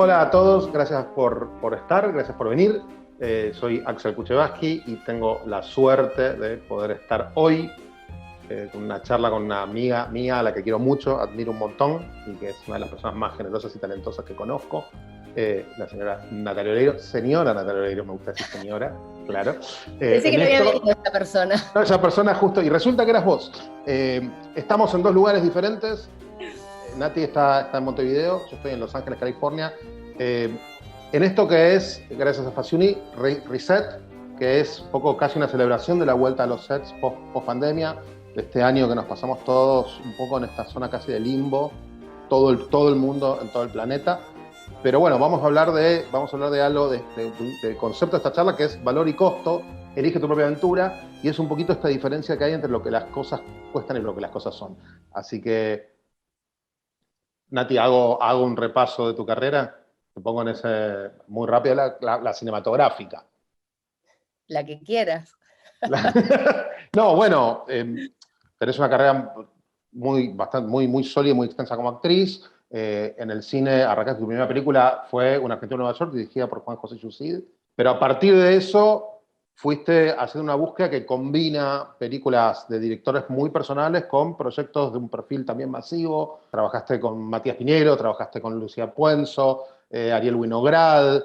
Hola a todos, gracias por estar, gracias por venir. Soy Axel Kuchevaski y tengo la suerte de poder estar hoy con una charla con una amiga mía a la que quiero mucho, admiro un montón y que es una de las personas más generosas y talentosas que conozco, la señora Natalia Oreiro. Señora Natalia Oreiro, me gusta decir señora, claro. Pensé que no había venido esta persona. No, esa persona justo, y resulta que eras vos. Estamos en dos lugares diferentes. Nati está en Montevideo, yo estoy en Los Ángeles, California. En esto que es, gracias a Faciuni, Reset, que es poco casi una celebración de la vuelta a los sets post-pandemia, de este año que nos pasamos todos un poco en esta zona casi de limbo, todo el mundo, en todo el planeta. Pero bueno, vamos a hablar de algo, de concepto de esta charla, que es valor y costo. Elige tu propia aventura, y es un poquito esta diferencia que hay entre lo que las cosas cuestan y lo que las cosas son. Así que, Nati, hago un repaso de tu carrera. Te pongo en ese, muy rápido, la cinematográfica. La que quieras. No, bueno, tenés una carrera muy sólida y muy extensa como actriz. En el cine arrancaste, tu primera película fue Una Argentina en Nueva York, dirigida por Juan José Yusid. Pero a partir de eso fuiste haciendo una búsqueda que combina películas de directores muy personales con proyectos de un perfil también masivo. Trabajaste con Matías Piñero, trabajaste con Lucía Puenzo, Ariel Winograd,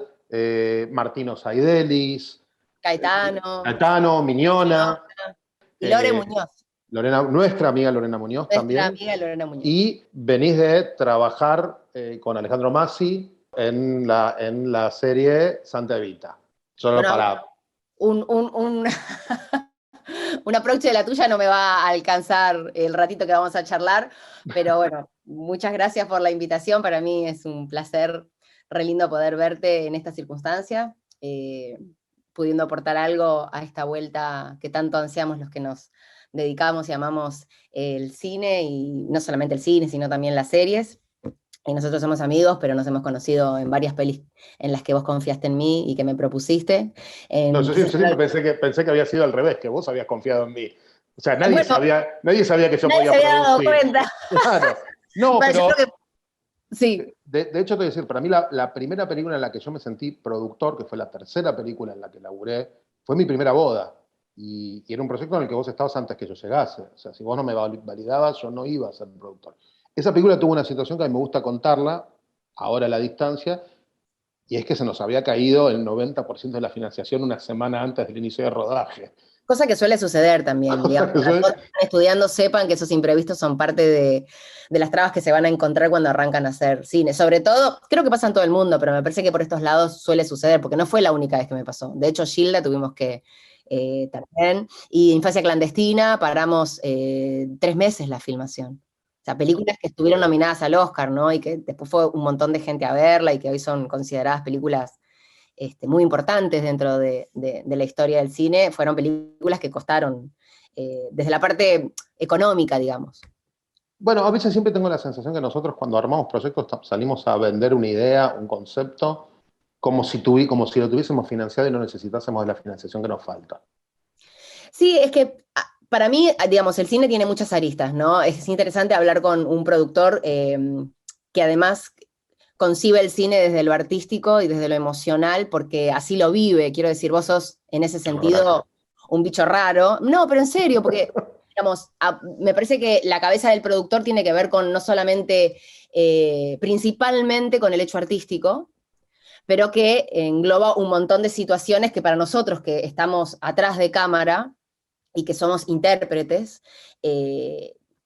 Martino Saidelis, Caetano, Miñona, y Lore Muñoz. nuestra amiga Lorena Muñoz Nuestra también. amiga Lorena Muñoz. Y venís de trabajar con Alejandro Masi en la serie Santa Evita. Solo bueno, para... un approach de la tuya no me va a alcanzar el ratito que vamos a charlar, pero bueno, muchas gracias por la invitación. Para mí es un placer re lindo poder verte en esta circunstancia, pudiendo aportar algo a esta vuelta que tanto ansiamos los que nos dedicamos y amamos el cine, y no solamente el cine, sino también las series. Y nosotros somos amigos, pero nos hemos conocido en varias pelis en las que vos confiaste en mí y que me propusiste. No, yo siempre pensé que había sido al revés, que vos habías confiado en mí. O sea, nadie sabía que yo podía se había dado producir. cuenta. Claro. No, bueno, pero... yo creo que sí. De hecho, te voy a decir, para mí la primera película en la que yo me sentí productor, que fue la tercera película en la que laburé, fue mi primera boda. Y era un proyecto en el que vos estabas antes que yo llegase. O sea, si vos no me validabas, yo no iba a ser productor. Esa película tuvo una situación que a mí me gusta contarla, ahora a la distancia, y es que se nos había caído el 90% de la financiación una semana antes del inicio de rodaje. Cosa que suele suceder también, digamos, para todos los que están estudiando sepan que esos imprevistos son parte de las trabas que se van a encontrar cuando arrancan a hacer cine. Sobre todo, creo que pasa en todo el mundo, pero me parece que por estos lados suele suceder, porque no fue la única vez que me pasó. De hecho, Gilda tuvimos que también, y Infancia Clandestina paramos 3 meses la filmación. O sea, películas que estuvieron nominadas al Oscar, ¿no? Y que después fue un montón de gente a verla y que hoy son consideradas películas muy importantes dentro de la historia del cine, fueron películas que costaron desde la parte económica, digamos. Bueno, a veces siempre tengo la sensación que nosotros cuando armamos proyectos salimos a vender una idea, un concepto, como si lo tuviésemos financiado y no necesitásemos de la financiación que nos falta. Sí, es que para mí, digamos, el cine tiene muchas aristas, ¿no? Es interesante hablar con un productor que además concibe el cine desde lo artístico y desde lo emocional, porque así lo vive. Quiero decir, vos sos en ese sentido un bicho raro. No, pero en serio, porque, digamos, me parece que la cabeza del productor tiene que ver con no solamente, principalmente con el hecho artístico, pero que engloba un montón de situaciones que para nosotros que estamos atrás de cámara y que somos intérpretes,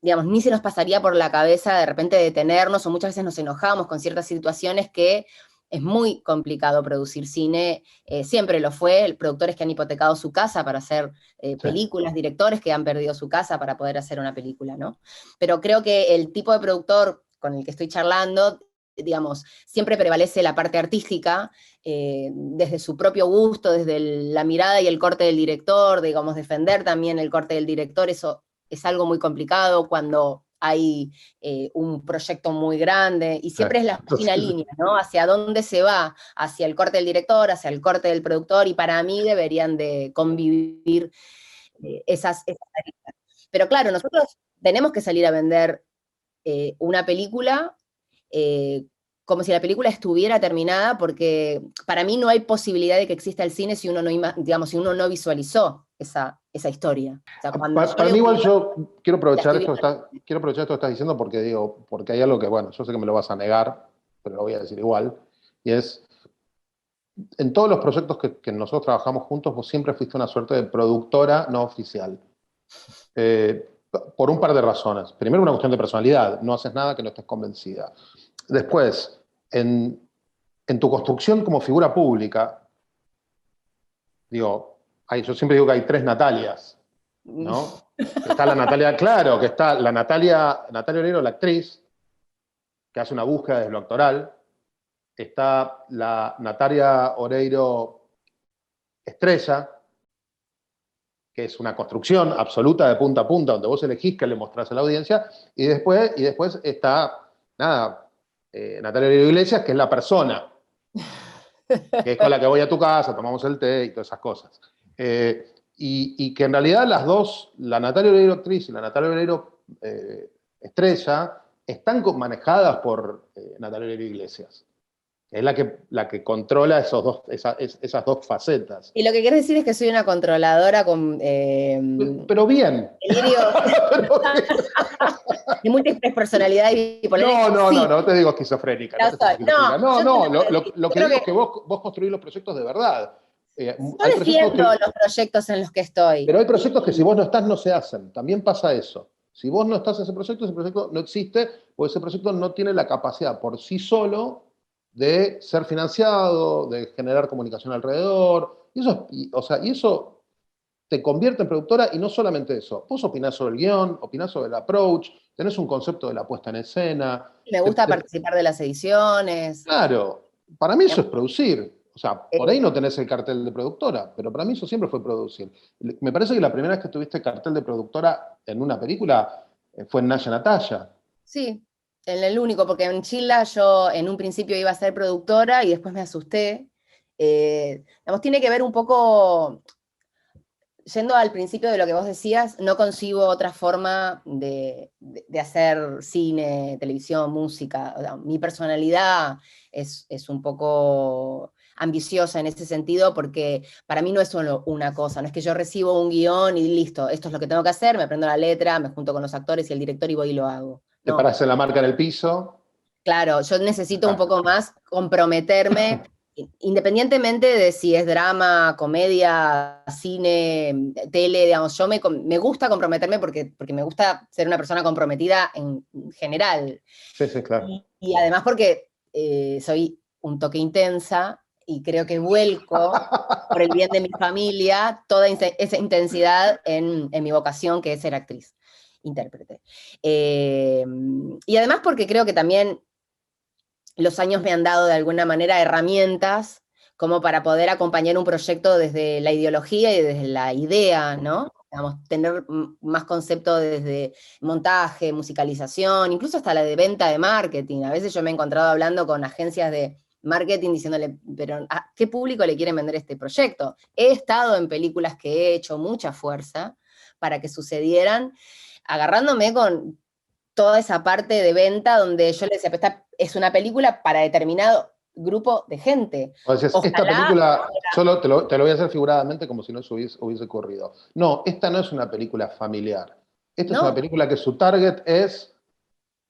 digamos, ni se nos pasaría por la cabeza de repente detenernos, o muchas veces nos enojamos con ciertas situaciones que es muy complicado producir cine, siempre lo fue, productores que han hipotecado su casa para hacer películas, directores que han perdido su casa para poder hacer una película, ¿no? Pero creo que el tipo de productor con el que estoy charlando, digamos, siempre prevalece la parte artística, desde su propio gusto, desde la mirada y el corte del director, digamos, defender también el corte del director. Eso es algo muy complicado cuando hay un proyecto muy grande, y siempre es la fina línea, ¿no? Hacia dónde se va, hacia el corte del director, hacia el corte del productor, y para mí deberían de convivir esas aristas. Pero claro, nosotros tenemos que salir a vender una película como si la película estuviera terminada, porque para mí no hay posibilidad de que exista el cine si uno no, digamos, si uno no visualizó esa historia. O sea, Para mí igual yo quiero aprovechar la estoy esto que estás diciendo porque hay algo que, bueno, yo sé que me lo vas a negar, pero lo voy a decir igual, y es, en todos los proyectos que nosotros trabajamos juntos, vos siempre fuiste una suerte de productora no oficial. Por un par de razones. Primero, una cuestión de personalidad. No haces nada que no estés convencida. Después, en tu construcción como figura pública, digo, yo siempre digo que hay 3 Natalias, ¿no? Está la Natalia, claro, que está la Natalia Oreiro, la actriz, que hace una búsqueda desde lo actoral. Está la Natalia Oreiro estrella, que es una construcción absoluta de punta a punta, donde vos elegís qué le mostrás a la audiencia, y después está, nada, Natalia Oreiro Iglesias, que es la persona, que es con la que voy a tu casa, tomamos el té y todas esas cosas. Y que en realidad las dos, la Natalia Oreiro actriz y la Natalia Oreiro estrella, están manejadas por Natalia Oreiro Iglesias. Es la que controla esas dos facetas. Y lo que quieres decir es que soy una controladora con... Pero bien. delirio de múltiples personalidades bipolares. No te digo esquizofrénica. Lo que digo es que vos construís los proyectos de verdad. Yo defiendo los proyectos en los que estoy. Pero hay proyectos que si vos no estás, no se hacen. También pasa eso. Si vos no estás en ese proyecto no existe, porque ese proyecto no tiene la capacidad por sí solo de ser financiado, de generar comunicación alrededor. Y eso te convierte en productora, y no solamente eso. Vos opinás sobre el guión, opinás sobre el approach, tenés un concepto de la puesta en escena. Me gusta participar de las ediciones. Claro, para mí eso es producir. O sea, por ahí no tenés el cartel de productora, pero para mí eso siempre fue producir. Me parece que la primera vez que tuviste cartel de productora en una película fue en Naya Natalia. Sí, en el único, porque en Chila yo en un principio iba a ser productora y después me asusté. Tiene que ver un poco, yendo al principio de lo que vos decías, no concibo otra forma de hacer cine, televisión, música. O sea, mi personalidad es un poco ambiciosa en ese sentido, porque para mí no es solo una cosa, no es que yo recibo un guión y listo, esto es lo que tengo que hacer, me aprendo la letra, me junto con los actores y el director y voy y lo hago. Te parás en la marca en el piso. Claro, yo necesito un poco más comprometerme, independientemente de si es drama, comedia, cine, tele, digamos, yo me gusta comprometerme porque me gusta ser una persona comprometida en general. Sí, claro. Y además porque soy un toque intensa y creo que vuelco por el bien de mi familia toda esa intensidad en mi vocación, que es ser actriz, intérprete. Y además porque creo que también los años me han dado de alguna manera herramientas como para poder acompañar un proyecto desde la ideología y desde la idea, ¿no? Digamos, tener más concepto desde montaje, musicalización, incluso hasta la de venta de marketing. A veces yo me he encontrado hablando con agencias de marketing diciéndole, pero ¿a qué público le quieren vender este proyecto? He estado en películas que he hecho mucha fuerza para que sucedieran, agarrándome con toda esa parte de venta donde yo le decía, esta es una película para determinado grupo de gente. Esta película, solo te lo voy a hacer figuradamente como si no se hubiese ocurrido. No, esta no es una película familiar. Esta es una película que su target es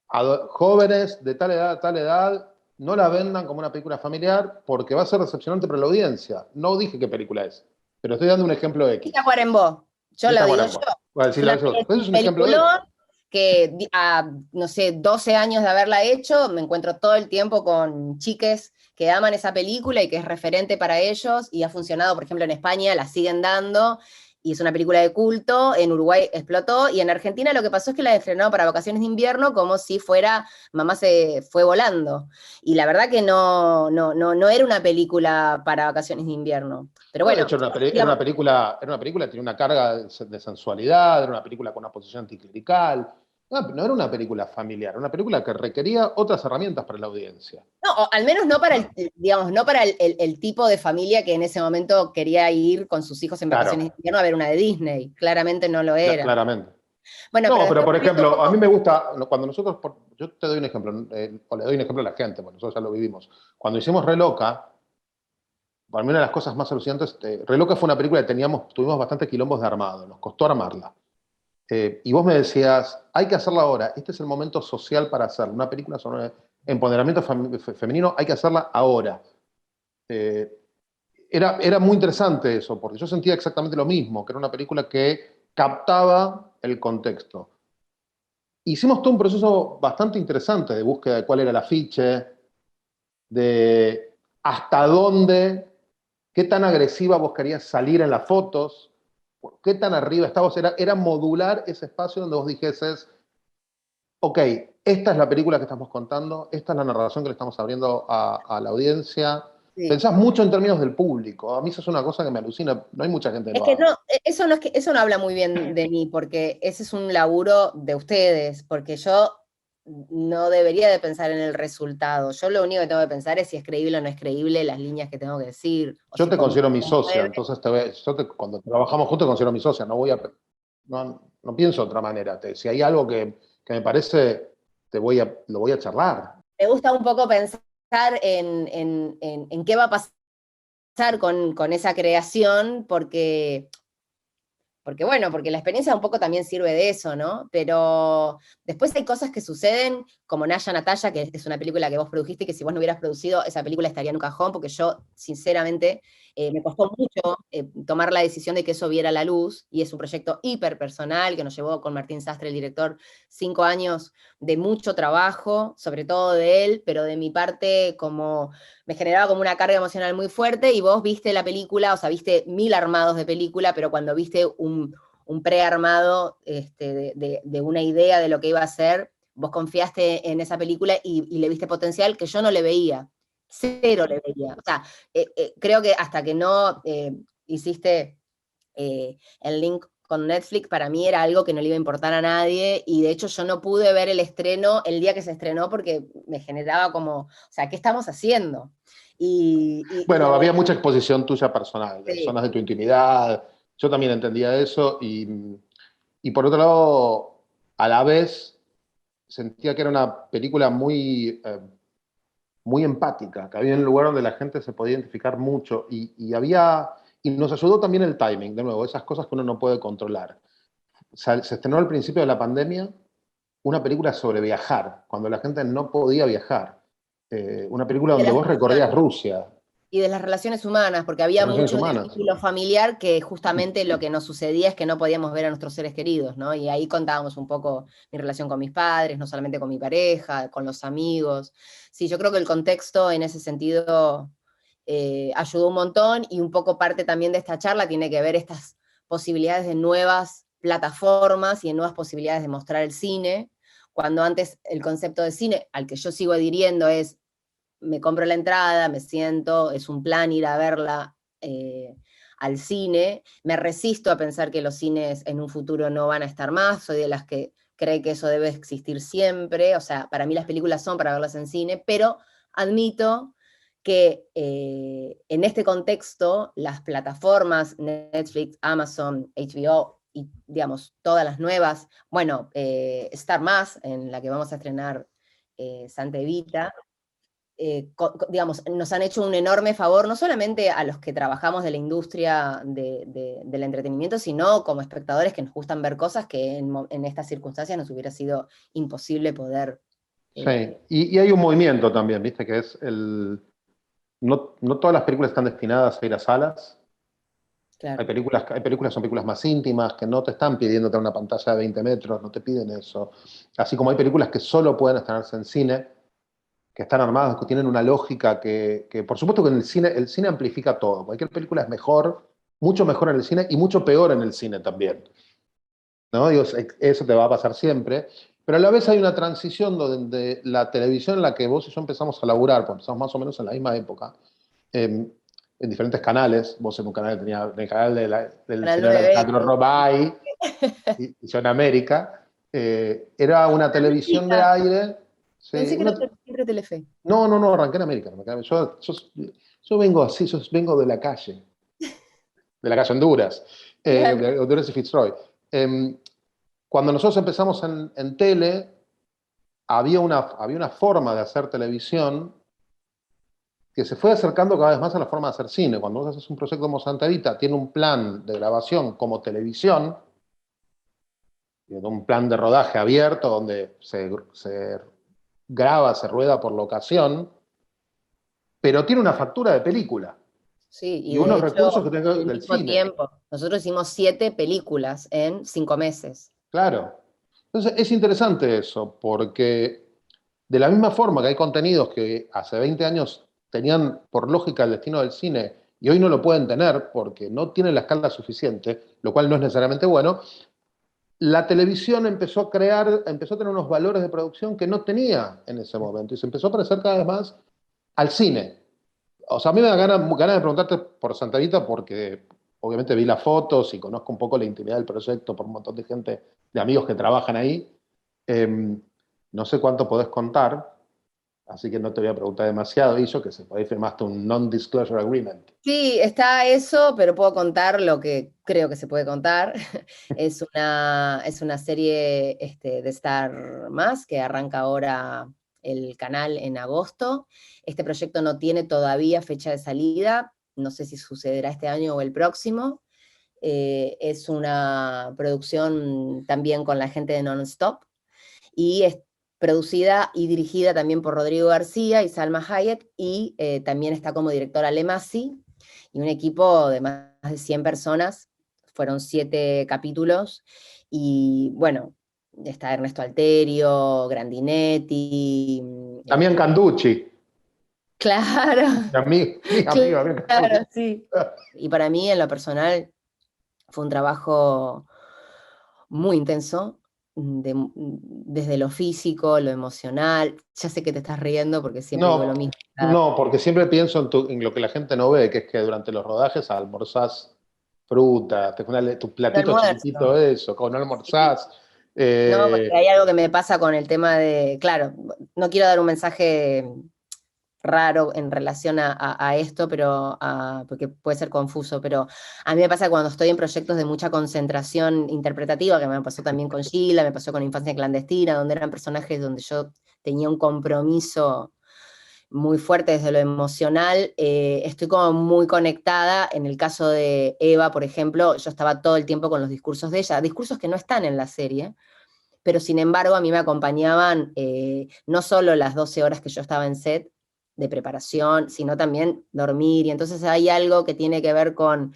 jóvenes de tal edad, no la vendan como una película familiar porque va a ser decepcionante para la audiencia. No dije qué película es, pero estoy dando un ejemplo X. Tacuarembó, yo lo digo yo. Es un ejemplo X. Que a, no sé, 12 años de haberla hecho, me encuentro todo el tiempo con chiques que aman esa película y que es referente para ellos, y ha funcionado, por ejemplo, en España, la siguen dando, y es una película de culto, en Uruguay explotó, y en Argentina lo que pasó es que la estrenaron para vacaciones de invierno como si fuera Mamá se fue volando, y la verdad que no era una película para vacaciones de invierno. Pero bueno, de hecho, era una película, tenía una carga de sensualidad, era una película con una posición anticlerical. No era una película familiar, era una película que requería otras herramientas para la audiencia. No, al menos no para el tipo de familia que en ese momento quería ir con sus hijos en vacaciones de invierno a ver una de Disney. Claramente no lo era. Claramente. Bueno, No, pero pero después por volviendo un ejemplo, a mí poco, me gusta, yo te doy un ejemplo, o le doy un ejemplo a la gente, bueno, nosotros ya lo vivimos. Cuando hicimos Reloca, para mí una de las cosas más alucinantes, Reloca fue una película que tuvimos bastante quilombos de armado, nos costó armarla. Y vos me decías, hay que hacerla ahora, este es el momento social para hacerla. Una película sobre empoderamiento femenino, hay que hacerla ahora. Eh, era muy interesante eso, porque yo sentía exactamente lo mismo, que era una película que captaba el contexto. Hicimos todo un proceso bastante interesante de búsqueda de cuál era el afiche, de hasta dónde, qué tan agresiva vos querías salir en las fotos, qué tan arriba estabas. Era modular ese espacio donde vos dijeses, ok, esta es la película que estamos contando, esta es la narración que le estamos abriendo a la audiencia. sí. Pensás mucho en términos del público. A mí eso es una cosa que me alucina. No hay mucha gente que Es lo que haga. no, eso no es que eso no habla muy bien de mí, porque ese es un laburo de ustedes, porque yo no debería de pensar en el resultado. Yo lo único que tengo que pensar es si es creíble o no es creíble las líneas que tengo que decir, o Yo si te considero mi socia, conmueve. entonces cuando trabajamos juntos te considero mi socia. No pienso de otra manera. Si hay algo que me parece, lo voy a charlar. Me gusta un poco pensar en qué va a pasar con esa creación, porque bueno, porque la experiencia un poco también sirve de eso, ¿no? Pero después hay cosas que suceden, como Naya Natalia, que es una película que vos produjiste y que si vos no hubieras producido, esa película estaría en un cajón, porque yo, sinceramente, me costó mucho tomar la decisión de que eso viera la luz, y es un proyecto hiper personal que nos llevó con Martín Sastre, el director, 5 años de mucho trabajo, sobre todo de él, pero de mi parte como me generaba como una carga emocional muy fuerte, y vos viste la película, o sea, viste 1000 armados de película, pero cuando viste un prearmado de una idea de lo que iba a ser, vos confiaste en esa película y le viste potencial que yo no le veía, cero le veía. O sea, creo que hasta que no hiciste el link con Netflix, para mí era algo que no le iba a importar a nadie, y de hecho yo no pude ver el estreno el día que se estrenó porque me generaba como, o sea, ¿qué estamos haciendo? Y la Bueno, había volví, mucha exposición tuya personal, de sí, zonas de tu intimidad. Yo también entendía eso y por otro lado, a la vez sentía que era una película muy empática, que había un lugar donde la gente se podía identificar mucho y nos ayudó también el timing, de nuevo, esas cosas que uno no puede controlar. Se estrenó al principio de la pandemia una película sobre viajar, cuando la gente no podía viajar. Una película de donde las vos recorrías relaciones. Rusia, Y de las relaciones humanas, porque había relaciones mucho del humanas. vínculo familiar, que justamente lo que nos sucedía es que no podíamos ver a nuestros seres queridos, ¿no? Y ahí contábamos un poco mi relación con mis padres, no solamente con mi pareja, con los amigos. Sí, yo creo que el contexto en ese sentido ayudó un montón, y un poco parte también de esta charla tiene que ver estas posibilidades de nuevas plataformas y de nuevas posibilidades de mostrar el cine, cuando antes el concepto de cine, al que yo sigo adhiriendo, es me compro la entrada, me siento, es un plan ir a verla al cine. Me resisto a pensar que los cines en un futuro no van a estar más, soy de las que cree que eso debe existir siempre, o sea, para mí las películas son para verlas en cine, pero admito que en este contexto las plataformas, Netflix, Amazon, HBO y digamos todas las nuevas, bueno, Star Más, en la que vamos a estrenar Santa Evita, digamos, nos han hecho un enorme favor, no solamente a los que trabajamos de la industria del entretenimiento, sino como espectadores que nos gustan ver cosas que en estas circunstancias nos hubiera sido imposible poder. Sí, y hay un movimiento también, ¿viste? Que es no todas las películas están destinadas a ir a salas. Claro. Hay películas que son películas más íntimas, que no te están pidiendo tener una pantalla de 20 metros, no te piden eso. Así como hay películas que solo pueden estrenarse en cine, que están armadas, que tienen una lógica que por supuesto que en el cine amplifica todo. Cualquier película es mejor, mucho mejor en el cine y mucho peor en el cine también. ¿No? Digo, eso te va a pasar siempre. Pero a la vez hay una transición donde la televisión en la que vos y yo empezamos a laburar, pues empezamos más o menos en la misma época, en diferentes canales. Vos en un canal el canal del Canal señor 9, Alejandro Robay y yo en América. Era una televisión de América. aire. Sí, Pensé que era siempre Telefe. no, arranqué en América. Yo vengo así, yo vengo de la calle Honduras, Claro. de Honduras y Fitzroy. cuando nosotros empezamos en tele, había una forma de hacer televisión que se fue acercando cada vez más a la forma de hacer cine. Cuando vos haces un proyecto como Santa Evita, tiene un plan de grabación como televisión, un plan de rodaje abierto donde se graba, se rueda por locación, pero tiene una factura de película Sí, y y de unos hecho, recursos que tiene al del mismo cine. tiempo, nosotros hicimos 7 películas en 5 meses. Claro. Entonces es interesante eso, porque de la misma forma que hay contenidos que hace 20 años tenían por lógica el destino del cine y hoy no lo pueden tener porque no tienen la escala suficiente, lo cual no es necesariamente bueno, la televisión empezó a tener unos valores de producción que no tenía en ese momento y se empezó a parecer cada vez más al cine. O sea, a mí me da ganas de preguntarte por Santa Rita porque obviamente vi las fotos y conozco un poco la intimidad del proyecto por un montón de gente, de amigos que trabajan ahí. No sé cuánto podés contar, así que no te voy a preguntar demasiado. Y yo que sé, por ahí firmaste un non-disclosure agreement. Sí, está eso, pero puedo contar lo que creo que se puede contar. Es una serie de Star Más que arranca ahora el canal en agosto. Este proyecto no tiene todavía fecha de salida, no sé si sucederá este año o el próximo. Es una producción también con la gente de Non-Stop y es producida y dirigida también por Rodrigo García y Salma Hayek, y también está como directora Ale Massi, y un equipo de más de 100 personas, fueron 7 capítulos, y bueno, está Ernesto Alterio, Grandinetti, También Canducci, claro, mi amigo Damián Canducci. claro, sí. Y para mí, en lo personal, fue un trabajo muy intenso, desde lo físico, lo emocional. Ya sé que te estás riendo porque siempre digo lo No, mismo. no, porque siempre pienso en lo que la gente no ve, que es que durante los rodajes almorzás fruta, tu No platito chiquitito almuerzo. eso, con no Sí. almorzás. No, porque hay algo que me pasa con el tema de, claro, no quiero dar un mensaje raro en relación a esto, pero porque puede ser confuso, pero a mí me pasa cuando estoy en proyectos de mucha concentración interpretativa, que me pasó también con Sheila, me pasó con Infancia Clandestina, donde eran personajes donde yo tenía un compromiso muy fuerte desde lo emocional, estoy como muy conectada. En el caso de Eva, por ejemplo, yo estaba todo el tiempo con los discursos de ella, discursos que no están en la serie, pero sin embargo a mí me acompañaban no solo las 12 horas que yo estaba en set de preparación, sino también dormir, y entonces hay algo que tiene que ver con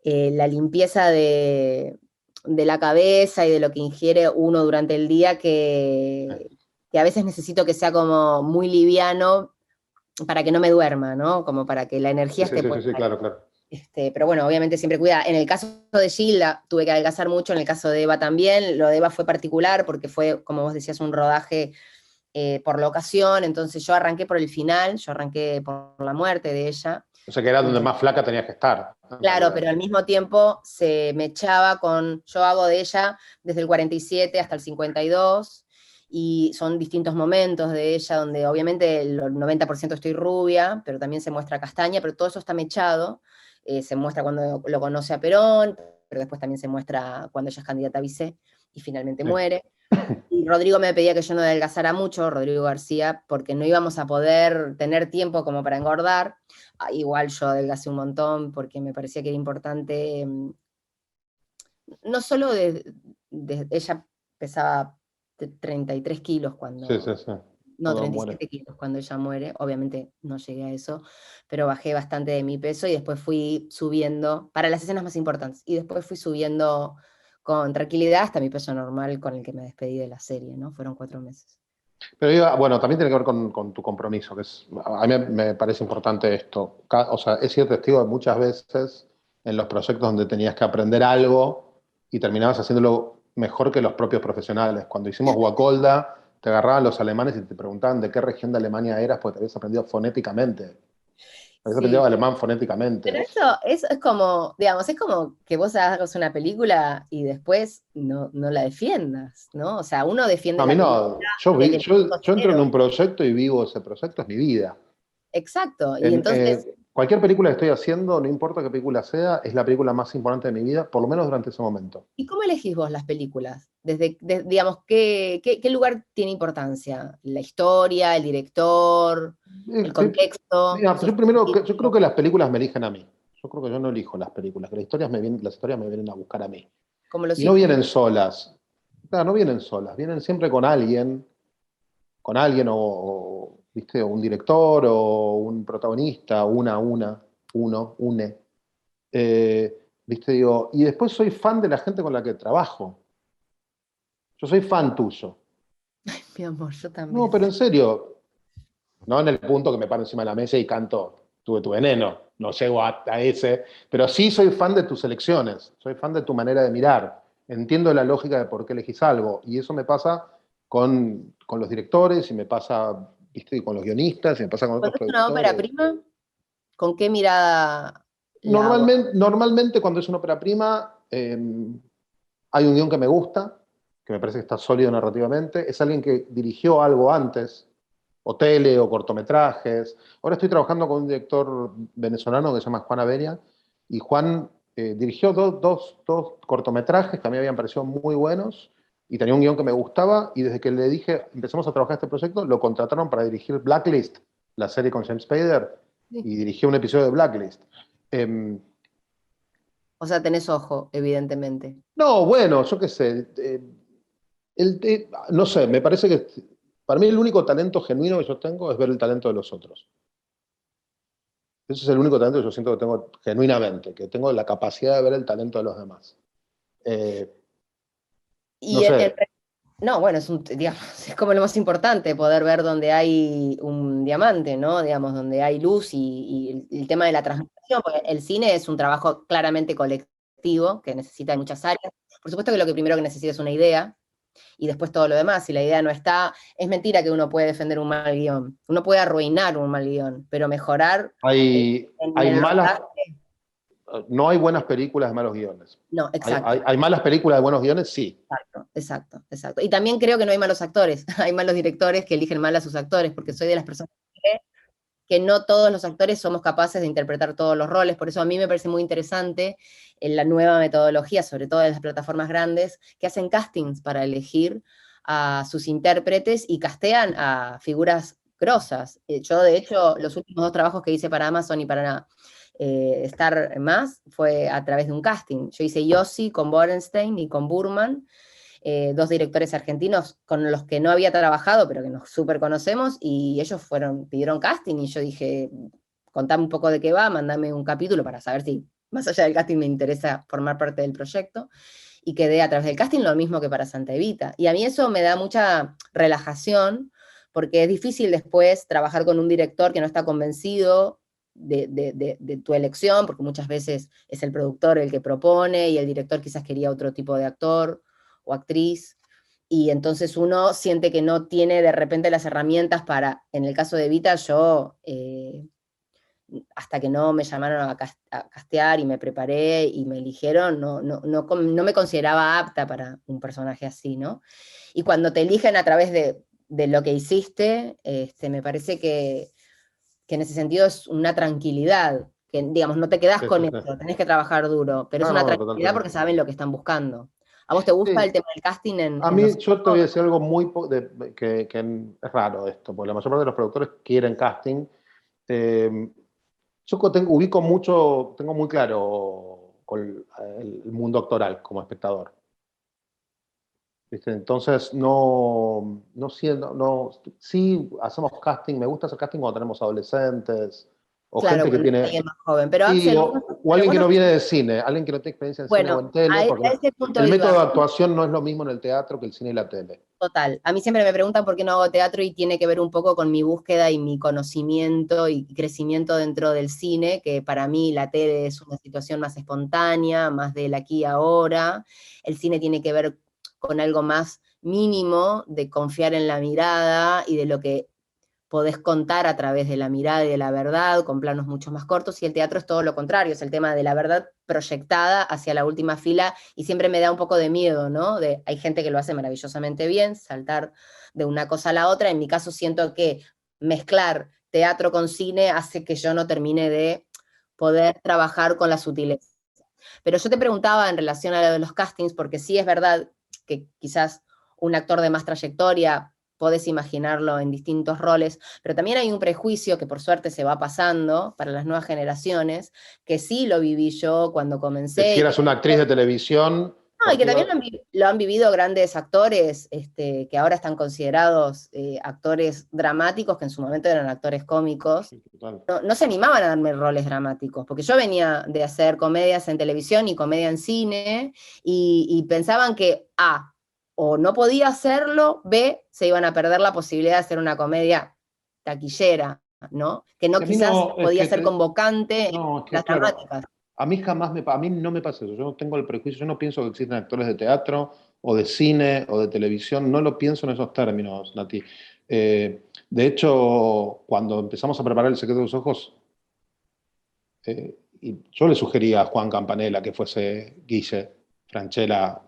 la limpieza de la cabeza y de lo que ingiere uno durante el día, que a veces necesito que sea como muy liviano para que no me duerma, ¿no? Como para que la energía Sí, sí, esté sí, sí, sí, puesta. claro, claro. Pero bueno, obviamente siempre cuida. En el caso de Gilda tuve que adelgazar mucho, en el caso de Eva también. Lo de Eva fue particular porque fue, como vos decías, un rodaje por la ocasión. Entonces yo arranqué por el final, yo arranqué por la muerte de ella. O sea que era donde más flaca tenías que estar, en Claro, realidad. pero al mismo tiempo se me echaba con, yo hago de ella desde el 47 hasta el 52, y son distintos momentos de ella donde obviamente el 90% estoy rubia, pero también se muestra castaña, pero todo eso está mechado. Se muestra cuando lo conoce a Perón, pero después también se muestra cuando ella es candidata a vice y finalmente Sí. muere. Y Rodrigo me pedía que yo no adelgazara mucho, Rodrigo García, porque no íbamos a poder tener tiempo como para engordar. Igual yo adelgacé un montón porque me parecía que era importante, no solo ella pesaba 33 kilos Sí, sí, cuando, sí. no, Cuando muere. 37 kilos cuando ella muere, obviamente no llegué a eso, pero bajé bastante de mi peso y después fui subiendo, para las escenas más importantes, y después fui subiendo con tranquilidad hasta mi peso normal con el que me despedí de la serie, ¿no? Fueron 4 meses. Pero bueno, también tiene que ver con tu compromiso, a mí me parece importante esto. O sea, he sido testigo de muchas veces en los proyectos donde tenías que aprender algo y terminabas haciéndolo mejor que los propios profesionales. Cuando hicimos Guacolda, te agarraban los alemanes y te preguntaban de qué región de Alemania eras, porque te habías aprendido fonéticamente. Habías aprendido Sí, alemán pero fonéticamente. eso es como, digamos, es como que vos hagas una película y después no la defiendas, ¿no? O sea, uno defiende No, a mí la película no, yo, desde el yo, minuto yo entro en cero. un proyecto y vivo ese proyecto, es mi vida. Exacto, y En, entonces, cualquier película que estoy haciendo, no importa qué película sea, es la película más importante de mi vida, por lo menos durante ese momento. ¿Y cómo elegís vos las películas? Digamos, ¿qué lugar tiene importancia? ¿La historia, el director, el contexto, Mira, su yo primero, yo creo estilo? que las películas me eligen a mí. Yo creo que yo no elijo las películas, que las historias me vienen a buscar a mí. Como los Y no hijos. vienen solas. Claro, no vienen solas, vienen siempre con alguien ¿viste? O un director o un protagonista, uno, une. ¿Viste? Digo, y después soy fan de la gente con la que trabajo. Yo soy fan tuyo. Mi amor, yo No, también. pero en serio, no en el punto que me paro encima de la mesa y canto Tuve tu veneno, no llego a ese, pero sí soy fan de tus elecciones, soy fan de tu manera de mirar, entiendo la lógica de por qué elegís algo, y eso me pasa con los directores, y me pasa, ¿viste? Con los guionistas, y me pasa con otros Cuando es una ópera productores. prima, ¿con qué mirada la abordas? Normalmente cuando es una ópera prima, hay un guión que me gusta, que me parece que está sólido narrativamente, es alguien que dirigió algo antes, o tele, o cortometrajes. Ahora estoy trabajando con un director venezolano que se llama Juan Averia, y Juan dirigió dos cortometrajes que a mí me habían parecido muy buenos, y tenía un guión que me gustaba, y desde que le dije, empezamos a trabajar este proyecto, lo contrataron para dirigir Blacklist, la serie con James Spader, Sí. y dirigió un episodio de Blacklist. Eh, O sea, tenés ojo, evidentemente. no, bueno, yo qué sé. No sé, me parece que para mí el único talento genuino que yo tengo es ver el talento de los otros. Ese es el único talento que yo siento que tengo genuinamente, que tengo la capacidad de ver el talento de los demás. Eh, no Y sé, no, bueno, digamos, es como lo más importante, poder ver donde hay un diamante, ¿no? Digamos, donde hay luz y el tema de la transmisión, porque el cine es un trabajo claramente colectivo, que necesita de muchas áreas. Por supuesto que lo que primero que necesita es una idea, y después todo lo demás. Si la idea no está, es mentira que uno puede defender un mal guión. Uno puede arruinar un mal guión, pero mejorar en hay el malas, rodaje, no hay buenas películas de malos guiones. no, exacto. Hay malas películas de buenos guiones, sí. Exacto, exacto, exacto. Y también creo que no hay malos actores, hay malos directores que eligen mal a sus actores, porque soy de las personas que cree que no todos los actores somos capaces de interpretar todos los roles, por eso a mí me parece muy interesante en la nueva metodología, sobre todo en las plataformas grandes, que hacen castings para elegir a sus intérpretes y castean a figuras grosas. Yo, de hecho, los últimos dos trabajos que hice para Amazon y para Star Más fue a través de un casting. Yo hice Yossi con Borenstein y con Burman, dos directores argentinos con los que no había trabajado, pero que nos súper conocemos, y ellos pidieron casting, y yo dije, contame un poco de qué va, mandame un capítulo para saber si más allá del casting me interesa formar parte del proyecto, y quedé a través del casting lo mismo que para Santa Evita. Y a mí eso me da mucha relajación, porque es difícil después trabajar con un director que no está convencido de tu elección, porque muchas veces es el productor el que propone y el director quizás quería otro tipo de actor o actriz, y entonces uno siente que no tiene de repente las herramientas para, en el caso de Evita, yo, hasta que no me llamaron a castear y me preparé y me eligieron, no me consideraba apta para un personaje así, ¿no? Y cuando te eligen a través de lo que hiciste, me parece que en ese sentido es una tranquilidad, que digamos, no te quedás Sí, con sí, sí. eso, tenés que trabajar duro, pero es No, una no, tranquilidad porque totalmente. saben lo que están buscando. ¿A vos te gusta el Sí, tema del casting a en los mí, yo te voy a equipos? decir algo que es raro esto, porque la mayor parte de los productores quieren casting. Eh, ubico mucho, tengo muy claro el mundo actoral como espectador. ¿Viste? Entonces, no siendo, no, sí hacemos casting, me gusta hacer casting cuando tenemos adolescentes o Claro, gente que cuando es tiene, alguien más joven. Pero sí, Axel, o pero alguien vos que no no viene tenés- de cine, alguien que no tiene experiencia en cine o bueno, en tele, porque a ese punto el método de iba. actuación no es lo mismo en el teatro que el cine y la tele. Total. A mí siempre me preguntan por qué no hago teatro y tiene que ver un poco con mi búsqueda y mi conocimiento y crecimiento dentro del cine, que para mí la tele es una situación más espontánea, más del aquí y ahora. El cine tiene que ver con algo más mínimo, de confiar en la mirada y de lo que podés contar a través de la mirada y de la verdad, con planos mucho más cortos, y el teatro es todo lo contrario, es el tema de la verdad proyectada hacia la última fila, y siempre me da un poco de miedo, ¿no? Hay gente que lo hace maravillosamente bien, saltar de una cosa a la otra. En mi caso siento que mezclar teatro con cine hace que yo no termine de poder trabajar con la sutileza. Pero yo te preguntaba en relación a lo de los castings, porque sí es verdad que quizás un actor de más trayectoria podés imaginarlo en distintos roles, pero también hay un prejuicio que por suerte se va pasando para las nuevas generaciones, que sí lo viví yo cuando Que comencé. si eras una actriz de televisión, No, y que cualquiera... también lo han vivido grandes actores que ahora están considerados actores dramáticos, que en su momento eran actores cómicos. Total. No se animaban a darme roles dramáticos, porque yo venía de hacer comedias en televisión y comedia en cine, y pensaban que A, o no podía hacerlo, B, se iban a perder la posibilidad de hacer una comedia taquillera, ¿no? Que no Y a mí quizás no, es podía que ser convocante en no, es que las claro, dramáticas. a mí jamás a mí no me pasa eso. Yo no tengo el prejuicio, yo no pienso que existen actores de teatro o de cine o de televisión, no lo pienso en esos términos, Nati. De hecho, cuando empezamos a preparar El secreto de los ojos, y yo le sugería a Juan Campanella que fuese Guille Franchella,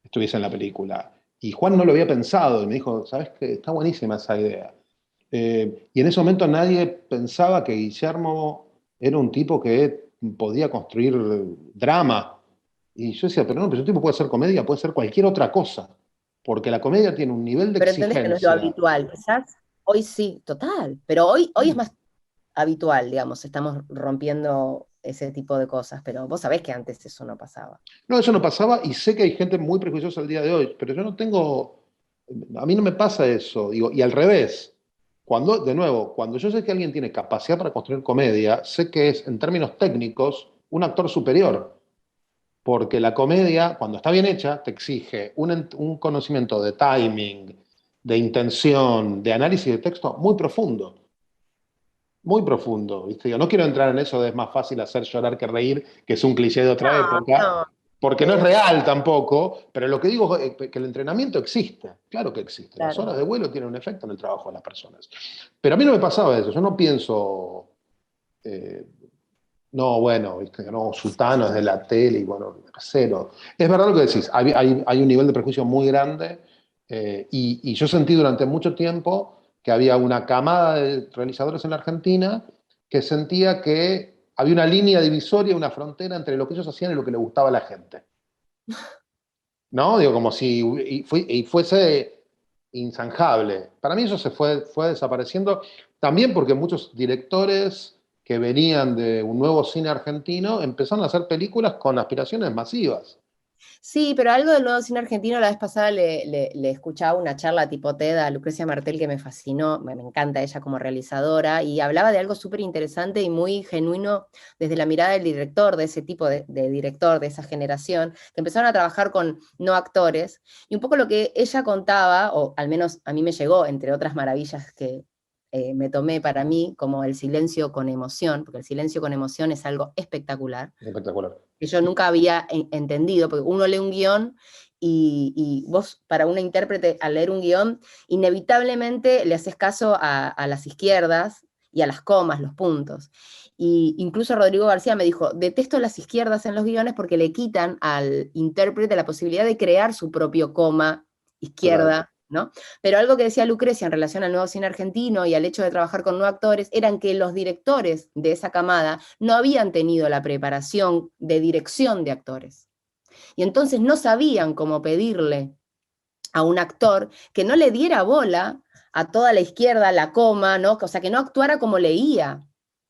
estuviese en la película. Y Juan no lo había pensado y me dijo, ¿sabes qué? Está buenísima esa idea. Y en ese momento nadie pensaba que Guillermo era un tipo que podía construir drama. Y yo decía, pero no, pero ese tipo puede hacer comedia, puede ser cualquier otra cosa, porque la comedia tiene un nivel de Pero entendés que no es lo exigencia. habitual. Quizás hoy sí, total. Pero hoy es más habitual, digamos, estamos rompiendo ese tipo de cosas, pero vos sabés que antes eso no pasaba. No, eso no pasaba y sé que hay gente muy prejuiciosa el día de hoy, pero yo no tengo, a mí no me pasa eso, digo, y al revés. Cuando, de nuevo, cuando yo sé que alguien tiene capacidad para construir comedia, sé que es, en términos técnicos, un actor superior. Porque la comedia, cuando está bien hecha, te exige un conocimiento de timing, de intención, de análisis de texto muy profundo. Muy profundo. ¿Viste? Yo no quiero entrar en eso de es más fácil hacer llorar que reír, que es un cliché de otra No, época, no. porque no es eh, real tampoco, pero lo que digo es que el entrenamiento existe. Claro que existe. Las claro. horas de vuelo tienen un efecto en el trabajo de las personas. Pero a mí no me pasaba eso. Yo no pienso, eh, no, bueno, viste, no, Sultano es de la tele y bueno, cero. Es verdad lo que decís, hay un nivel de prejuicio muy grande y yo sentí durante mucho tiempo que había una camada de realizadores en la Argentina que sentía que había una línea divisoria, una frontera entre lo que ellos hacían y lo que le gustaba a la gente. ¿No? Digo, como si y fuese inzanjable. Para mí eso fue desapareciendo, también porque muchos directores que venían de un nuevo cine argentino empezaron a hacer películas con aspiraciones masivas. Sí, pero algo del nuevo cine argentino, la vez pasada le escuchaba una charla tipo TED a Lucrecia Martel que me fascinó, me encanta ella como realizadora, y hablaba de algo súper interesante y muy genuino desde la mirada del director, de ese tipo de director, de esa generación, que empezaron a trabajar con no actores, y un poco lo que ella contaba, o al menos a mí me llegó, entre otras maravillas que me tomé para mí, como el silencio con emoción, porque el silencio con emoción es algo espectacular Espectacular. que yo nunca había entendido, porque uno lee un guión y vos, para una intérprete, al leer un guión, inevitablemente le haces caso a las izquierdas y a las comas, los puntos. Y incluso Rodrigo García me dijo, detesto las izquierdas en los guiones porque le quitan al intérprete la posibilidad de crear su propio coma Total. izquierda, ¿no? Pero algo que decía Lucrecia en relación al nuevo cine argentino y al hecho de trabajar con nuevos actores, eran que los directores de esa camada no habían tenido la preparación de dirección de actores. Y entonces no sabían cómo pedirle a un actor que no le diera bola a toda la izquierda, la coma, ¿no? O sea, que no actuara como leía,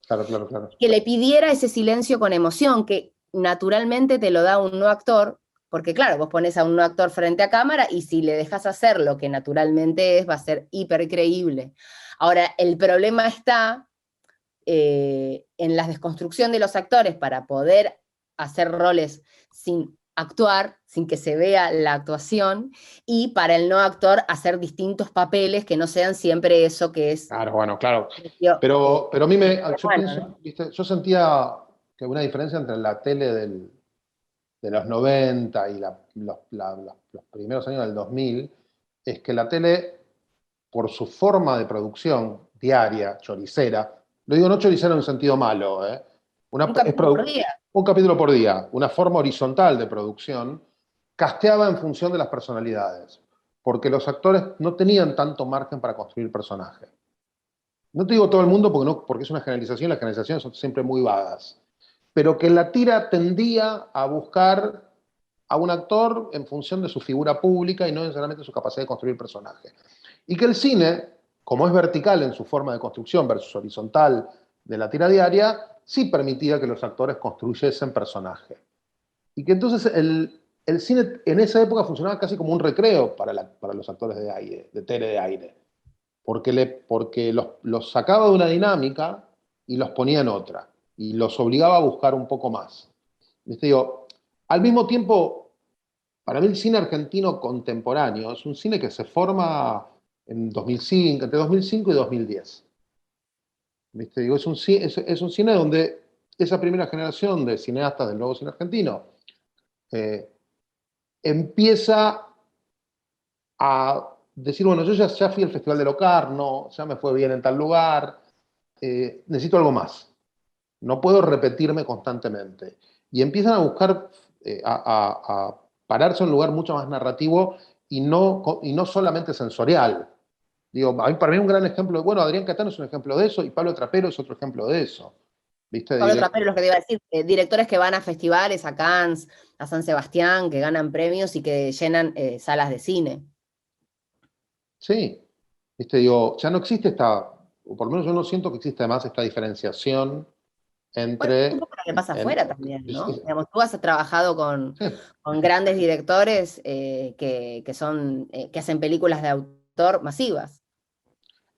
Claro, claro, claro. que le pidiera ese silencio con emoción, que naturalmente te lo da un no actor, porque claro, vos pones a un no actor frente a cámara y si le dejas hacer lo que naturalmente es, va a ser hiper creíble. Ahora, el problema está en la desconstrucción de los actores para poder hacer roles sin actuar, sin que se vea la actuación, y para el no actor hacer distintos papeles que no sean siempre eso que es Claro, bueno, claro. eh, Pero a mí yo humano, pienso, ¿no? ¿viste? Yo sentía que una diferencia entre la tele de los 90 y los primeros años del 2000 es que la tele, por su forma de producción diaria, choricera, lo digo no choricera en un sentido malo, Un capítulo por día. un capítulo por día, una forma horizontal de producción, casteaba en función de las personalidades, porque los actores no tenían tanto margen para construir personajes. no te digo todo el mundo porque, no, porque es una generalización, las generalizaciones son siempre muy vagas, pero que la tira tendía a buscar a un actor en función de su figura pública y no necesariamente su capacidad de construir personaje. Y que el cine, como es vertical en su forma de construcción versus horizontal de la tira diaria, sí permitía que los actores construyesen personaje. Y que entonces el cine en esa época funcionaba casi como un recreo para los actores de aire, de tele de aire, porque los sacaba de una dinámica y los ponía en otra, y los obligaba a buscar un poco más. ¿Viste? Digo, al mismo tiempo, para mí el cine argentino contemporáneo es un cine que se forma en 2005, entre 2005 y 2010. ¿Viste? Digo, es un cine donde esa primera generación de cineastas del nuevo cine argentino eh, empieza a decir, bueno, yo ya fui al Festival de Locarno, ya me fue bien en tal lugar, necesito algo más. No puedo repetirme constantemente. Y empiezan a buscar, a pararse en un lugar mucho más narrativo y no solamente sensorial. Digo, para mí un gran ejemplo, bueno, Adrián Catano es un ejemplo de eso y Pablo Trapero es otro ejemplo de eso. ¿Viste? Pablo Trapero, lo que te iba a decir, directores que van a festivales, a Cannes, a San Sebastián, que ganan premios y que llenan salas de cine. Sí, ¿viste? Digo, ya no existe o por lo menos yo no siento que existe más esta diferenciación Bueno, un entre... poco lo que pasa afuera también, ¿no? es- Digamos, tú has trabajado sí, con grandes directores que hacen películas de autor masivas.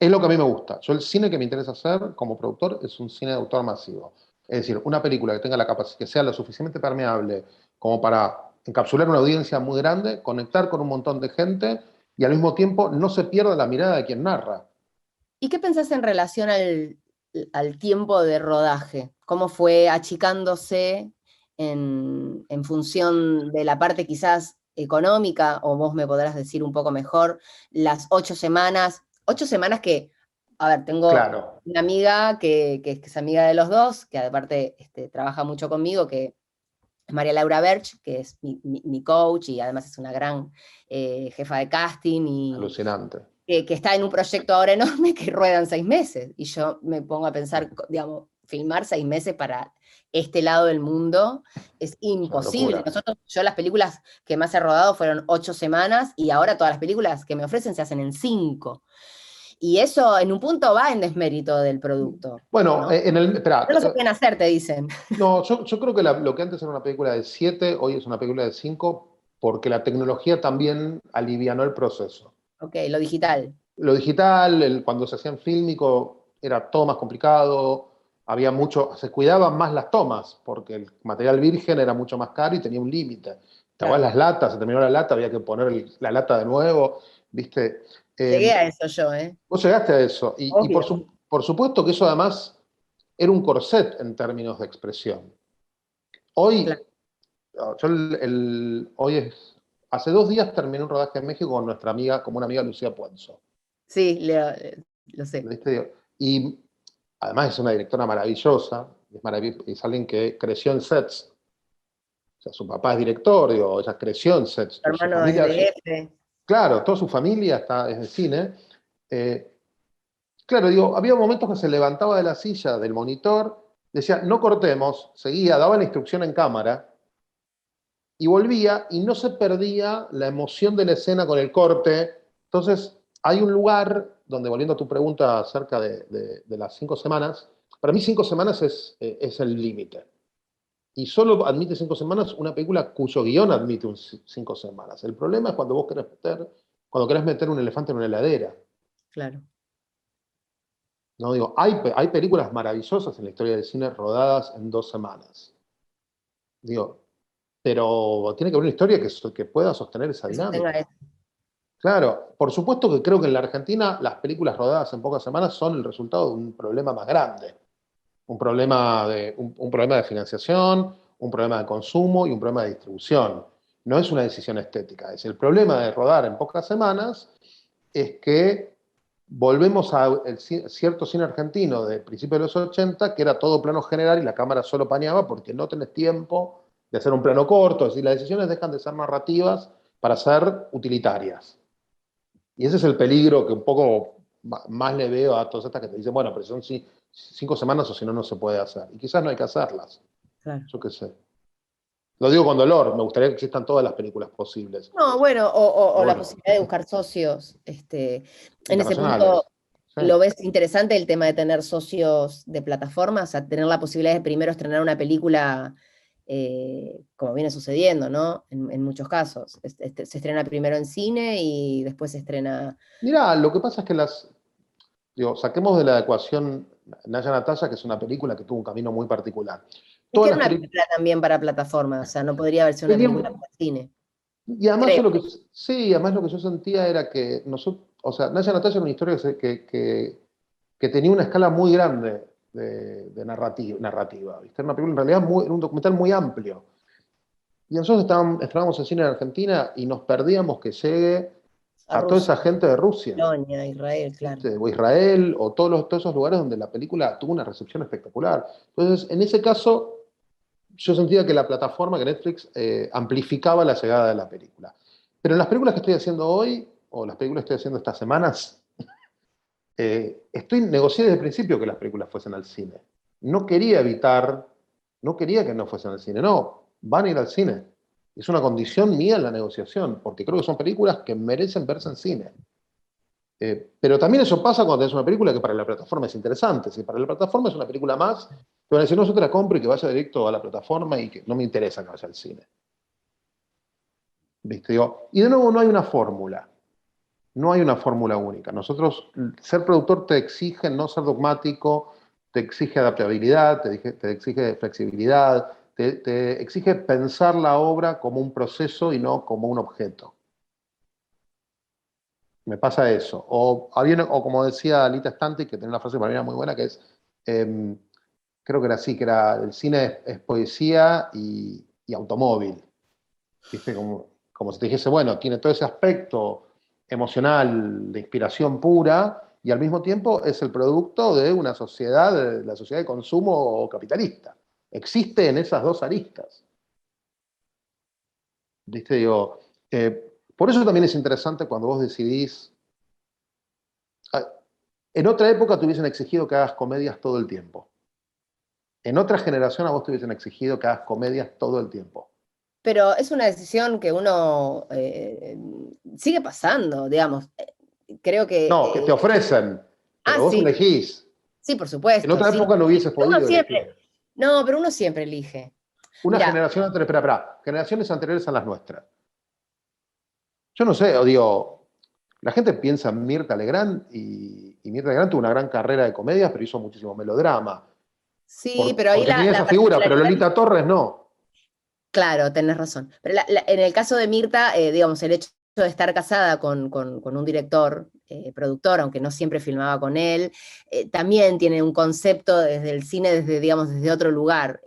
es lo que a mí me gusta. Yo el cine que me interesa hacer como productor es un cine de autor masivo. Es decir, una película que tenga la capacidad, que sea lo suficientemente permeable como para encapsular una audiencia muy grande, conectar con un montón de gente y al mismo tiempo no se pierda la mirada de quien narra. ¿Y qué pensás en relación al tiempo de rodaje? ¿Cómo fue achicándose en función de la parte quizás económica, o vos me podrás decir un poco mejor, las 8 semanas? 8 semanas que, a ver, tengo Claro, una amiga que es amiga de los dos, que aparte trabaja mucho conmigo, que es María Laura Berch, que es mi coach y además es una gran jefa de casting y alucinante. que está en un proyecto ahora enorme que ruedan 6 meses. Y yo me pongo a pensar, digamos, filmar 6 meses para este lado del mundo es Es una imposible. locura. Yo las películas que más he rodado fueron 8 semanas y ahora todas las películas que me ofrecen se hacen en 5. Y eso en un punto va en desmérito del producto, Bueno, ¿no? espera, No se pueden hacer, te dicen. no, yo creo que lo que antes era una película de 7, hoy es una película de 5, porque la tecnología también alivianó el proceso. Ok, lo digital. Lo digital, cuando se hacía en fílmico, era todo más complicado, había mucho, se cuidaban más las tomas, porque el material virgen era mucho más caro y tenía un límite. ¿Te acuerdas Claro. las latas? Se terminó la lata, había que poner la lata de nuevo, ¿viste? Llegué Eh, a eso yo, ¿eh? vos llegaste a eso, y Obvio. por supuesto que eso además era un corset en términos de expresión. Hoy, Claro. yo hoy hace 2 días terminé un rodaje en México con nuestra amiga, como una amiga Lucía Puenzo. Sí, lo sé. ¿Viste? Y además es una directora maravillosa, es alguien que creció en sets. O sea, su papá es director, digo, ella creció en sets. Tu Su hermano es familia, de F. claro, toda su familia es de cine. Eh, claro, digo, había momentos que se levantaba de la silla, del monitor, decía, no cortemos, seguía, daba la instrucción en cámara y volvía y no se perdía la emoción de la escena con el corte. Entonces, hay un lugar donde, volviendo a tu pregunta acerca de las 5 semanas, para mí 5 semanas es el límite. Y solo admite 5 semanas una película cuyo guión admite 5 semanas. El problema es cuando querés meter un elefante en una heladera. Claro. No digo, hay películas maravillosas en la historia del cine rodadas en 2 semanas. Digo, pero tiene que haber una historia que pueda sostener esa Que sostenga dinámica. eso. Claro, por supuesto que creo que en la Argentina las películas rodadas en pocas semanas son el resultado de un problema más grande. Un problema de financiación, un problema de consumo y un problema de distribución. No es una decisión estética. Es el problema de rodar en pocas semanas es que volvemos a cierto cine argentino de principios de los 80 que era todo plano general y la cámara solo paneaba porque no tenés tiempo de hacer un plano corto. Es decir, las decisiones dejan de ser narrativas para ser utilitarias. Y ese es el peligro que un poco más le veo a todas estas que te dicen, bueno, pero son 5 semanas o si no, no se puede hacer. Y quizás no hay que hacerlas. Claro. Yo qué sé. Lo digo con dolor, me gustaría que existan todas las películas posibles. No, bueno, o Pero la bueno, posibilidad de buscar socios. En ese punto, internacionales. Sí. ¿lo ves interesante el tema de tener socios de plataformas? O sea, tener la posibilidad de primero estrenar una película, como viene sucediendo, ¿no? En muchos casos. Se estrena primero en cine y después se estrena... Mirá, lo que pasa es que saquemos de la ecuación Naya Natalia, que es una película que tuvo un camino muy particular. Es que Todas era las una películas. película también para plataformas, o sea, no podría haber sido una película para cine. Y además Creo. yo lo que, sí, además lo que yo sentía era que nosotros, o sea, Naya Natalia era una historia que tenía una escala muy grande de narrativa, ¿viste? Era una película, en realidad, era un documental muy amplio. Y nosotros estábamos en cine en Argentina y nos perdíamos que llegue A a toda Rusia, esa gente de Rusia, Polonia, Israel, claro. ¿viste? O Israel, o todos esos lugares donde la película tuvo una recepción espectacular. Entonces, en ese caso, yo sentía que la plataforma, que Netflix, amplificaba la llegada de la película. Pero en las películas que estoy haciendo hoy, o las películas que estoy haciendo estas semanas, negocié desde el principio que las películas fuesen al cine. No quería evitar, no quería que no fuesen al cine, no, van a ir al cine. Es una condición mía en la negociación, porque creo que son películas que merecen verse en cine. Pero también eso pasa cuando tenés una película que para la plataforma es interesante. Si para la plataforma es una película más, te van a decir, no, yo te la compro y que vaya directo a la plataforma y que no me interesa que vaya al cine. ¿Viste? Y de nuevo, no hay una fórmula. No hay una fórmula única. Nosotros, ser productor te exige no ser dogmático, te exige adaptabilidad, te exige flexibilidad, te exige pensar la obra como un proceso y no como un objeto. Me pasa eso. O como decía Lita Stanti, que tiene una frase para mí era muy buena, que es, eh, creo que era así, que era, el cine es poesía y automóvil. ¿Viste? Como si te dijese, bueno, tiene todo ese aspecto emocional de inspiración pura y al mismo tiempo es el producto de una sociedad, de la sociedad de consumo capitalista. Existe en esas dos aristas. ¿Viste? Por eso también es interesante cuando vos decidís. En otra época te hubiesen exigido que hagas comedias todo el tiempo. En otra generación a vos te hubiesen exigido que hagas comedias todo el tiempo. Pero es una decisión que uno sigue pasando, digamos. Creo que... No, que te ofrecen, pero vos sí, elegís. sí, por En supuesto, otra sí. época no hubieses Uno podido elegir. siempre, no, pero uno siempre elige. Una Mira, generación anterior, espera, generaciones anteriores a las nuestras. Yo no sé, o digo, la gente piensa en Mirta Legrand y Mirta Legrand tuvo una gran carrera de comedias, pero hizo muchísimo melodrama. sí, pero ahí Porque tenía la esa figura, pero particularidad, Lolita Torres no. claro, tenés razón. Pero en el caso de Mirta, digamos, el hecho de estar casada con un director, productor, aunque no siempre filmaba con él, también tiene un concepto desde el cine, digamos, desde otro lugar.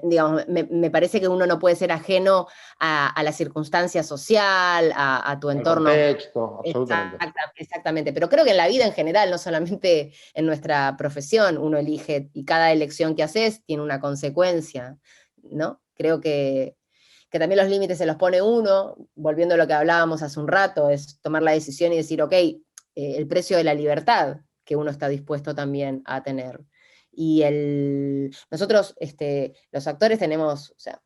Digamos, me parece que uno no puede ser ajeno a la circunstancia social, a tu Al entorno. contexto, absolutamente. Exactamente, pero creo que en la vida en general, no solamente en nuestra profesión, uno elige y cada elección que haces tiene una consecuencia, ¿no? Creo que también los límites se los pone uno, volviendo a lo que hablábamos hace un rato, es tomar la decisión y decir, ok, el precio de la libertad que uno está dispuesto también a tener. Y nosotros, los actores tenemos, o sea,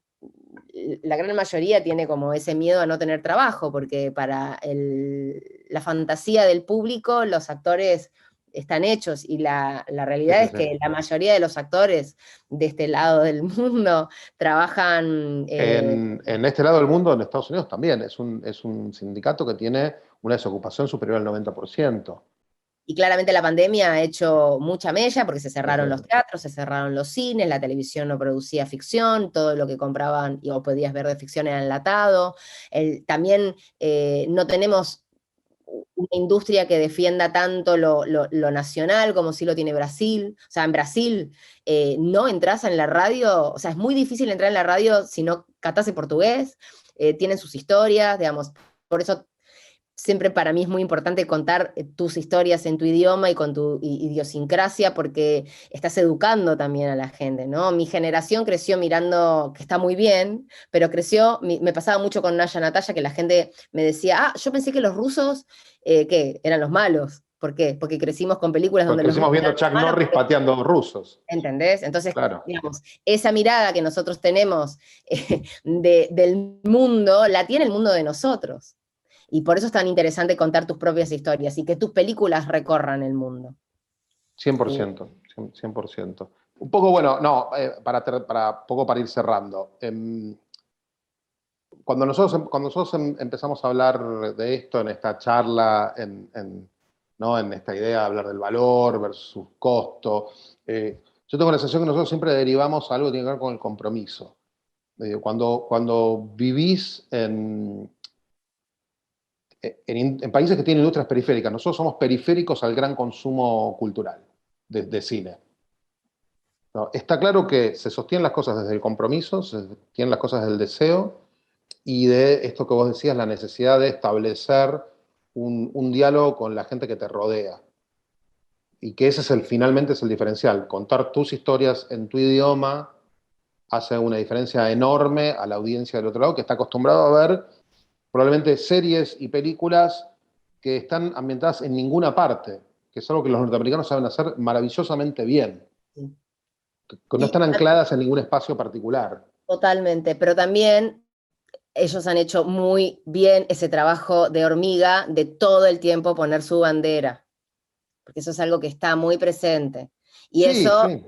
la gran mayoría tiene como ese miedo a no tener trabajo, porque para la fantasía del público los actores están hechos y la Sí, realidad sí, es sí. que la mayoría de los actores de este lado del mundo trabajan... En este lado del mundo, en Estados Unidos también, es un sindicato que tiene una desocupación superior al 90%. y claramente la pandemia ha hecho mucha mella porque se Sí, sí. cerraron los teatros, se cerraron los cines, la televisión no producía ficción, todo lo que compraban o podías ver de ficción era enlatado. También no tenemos una industria que defienda tanto lo nacional como sí lo tiene Brasil. O sea, en Brasil no entras en la radio, o sea, es muy difícil entrar en la radio si no catás en portugués, tienen sus historias, digamos, por eso siempre para mí es muy importante contar tus historias en tu idioma y con tu idiosincrasia, porque estás educando también a la gente, ¿no? Mi generación creció mirando, que está muy bien, pero creció, me pasaba mucho con Naya Natalia, que la gente me decía, yo pensé que los rusos, ¿qué? Eran los malos. ¿Por qué? Porque crecimos con películas Porque donde los crecimos rusos viendo eran a Chuck los malos. Norris pateando rusos. ¿Entendés? Entonces, Claro. digamos, esa mirada que nosotros tenemos del mundo, la tiene el mundo de nosotros. Y por eso es tan interesante contar tus propias historias y que tus películas recorran el mundo. 100%, 100%. Un poco, bueno, no, para ir cerrando. Cuando nosotros empezamos a hablar de esto en esta charla, ¿no? En esta idea de hablar del valor versus costo, yo tengo la sensación que nosotros siempre derivamos a algo que tiene que ver con el compromiso. Cuando vivís en países que tienen industrias periféricas, nosotros somos periféricos al gran consumo cultural de cine. ¿No? Está claro que se sostienen las cosas desde el compromiso, se sostienen las cosas del deseo y de esto que vos decías, la necesidad de establecer un diálogo con la gente que te rodea. Y que ese finalmente es el diferencial. Contar tus historias en tu idioma hace una diferencia enorme a la audiencia del otro lado, que está acostumbrado a ver probablemente series y películas que están ambientadas en ninguna parte, que es algo que los norteamericanos saben hacer maravillosamente bien, que no Y están ancladas en ningún espacio particular. totalmente, pero también ellos han hecho muy bien ese trabajo de hormiga de todo el tiempo poner su bandera, porque eso es algo que está muy presente. Y Sí, eso sí.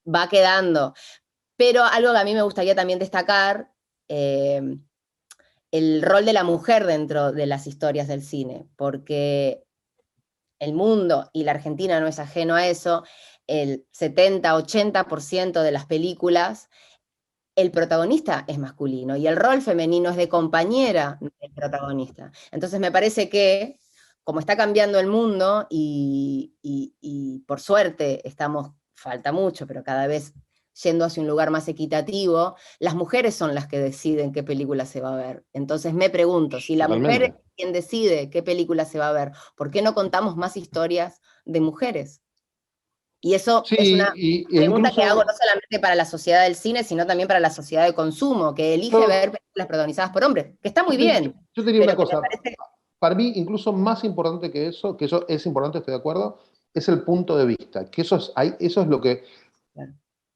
va quedando. Pero algo que a mí me gustaría también destacar, el rol de la mujer dentro de las historias del cine, porque el mundo, y la Argentina no es ajeno a eso, el 70-80% de las películas, el protagonista es masculino y el rol femenino es de compañera del protagonista. Entonces me parece que, como está cambiando el mundo y por suerte falta mucho, pero cada vez yendo hacia un lugar más equitativo, las mujeres son las que deciden qué película se va a ver. Entonces me pregunto, si la mujer es Totalmente. quien decide qué película se va a ver, ¿por qué no contamos más historias de mujeres? Y eso Sí, es una y pregunta que hago incluso no solamente para la sociedad del cine, sino también para la sociedad de consumo, que elige ver yo, películas protagonizadas por hombres, que está muy yo te, bien, yo te diría una pero que me cosa, parece... para mí incluso más importante que eso es importante, estoy de acuerdo, es el punto de vista, que eso es lo que,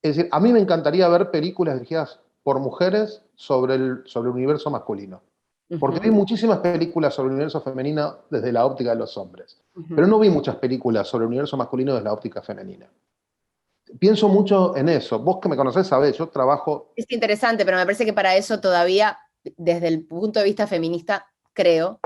es decir, a mí me encantaría ver películas dirigidas por mujeres sobre el universo masculino. Porque vi Ujú, muchísimas películas sobre el universo femenino desde la óptica de los hombres, pero ujú. no vi muchas películas sobre el universo masculino desde la óptica femenina. Pienso mucho en eso. Vos que me conocés sabés, yo trabajo. Es interesante, pero me parece que para eso todavía, desde el punto de vista feminista, creo,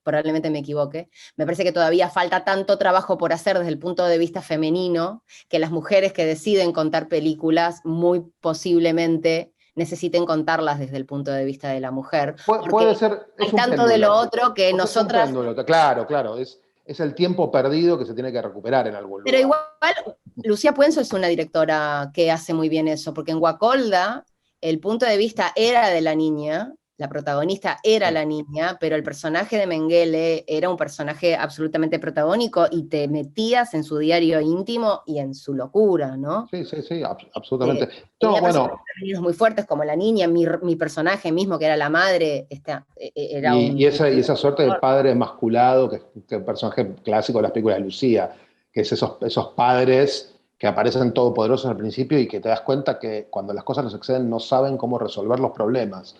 probablemente me equivoque, me parece que todavía falta tanto trabajo por hacer desde el punto de vista femenino, que las mujeres que deciden contar películas muy posiblemente necesiten contarlas desde el punto de vista de la mujer, Puede porque ser, es hay un tanto de lo péndulo. otro que Es un nosotras... péndulo, claro, claro. Es el tiempo perdido que se tiene que recuperar en algún Pero lugar. igual, Lucía Puenzo es una directora que hace muy bien eso, porque en Guacolda el punto de vista era de la niña, la protagonista era Sí, la niña, pero el personaje de Mengele era un personaje absolutamente protagónico y te metías en su diario íntimo y en su locura, ¿no? sí, sí, sí, absolutamente. No, Tenía bueno, personajes femeninos muy fuertes como la niña, mi personaje mismo, que era la madre, era y un... esa suerte de padre emasculado, que es el personaje clásico de las películas de Lucía, que es esos padres que aparecen todopoderosos al principio y que te das cuenta que cuando las cosas nos exceden no saben cómo resolver los problemas.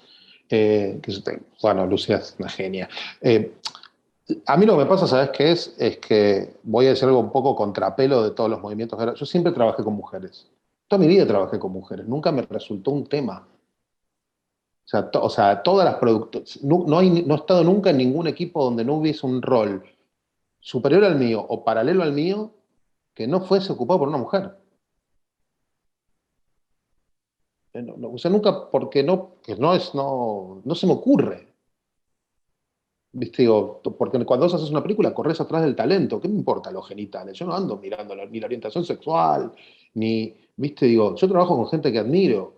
Bueno, Lucía es una genia. A mí lo que me pasa, ¿sabes qué es? Es que voy a decir algo un poco contrapelo de todos los movimientos. Yo siempre trabajé con mujeres. Toda mi vida trabajé con mujeres. Nunca me resultó un tema. O sea, todas las productoras. No he estado nunca en ningún equipo donde no hubiese un rol superior al mío o paralelo al mío que no fuese ocupado por una mujer. O sea, nunca, porque no se me ocurre. ¿Viste? Digo, porque cuando vos haces una película corres atrás del talento. ¿Qué me importa los genitales? Yo no ando mirando ni la orientación sexual, ni, ¿viste? Digo, yo trabajo con gente que admiro.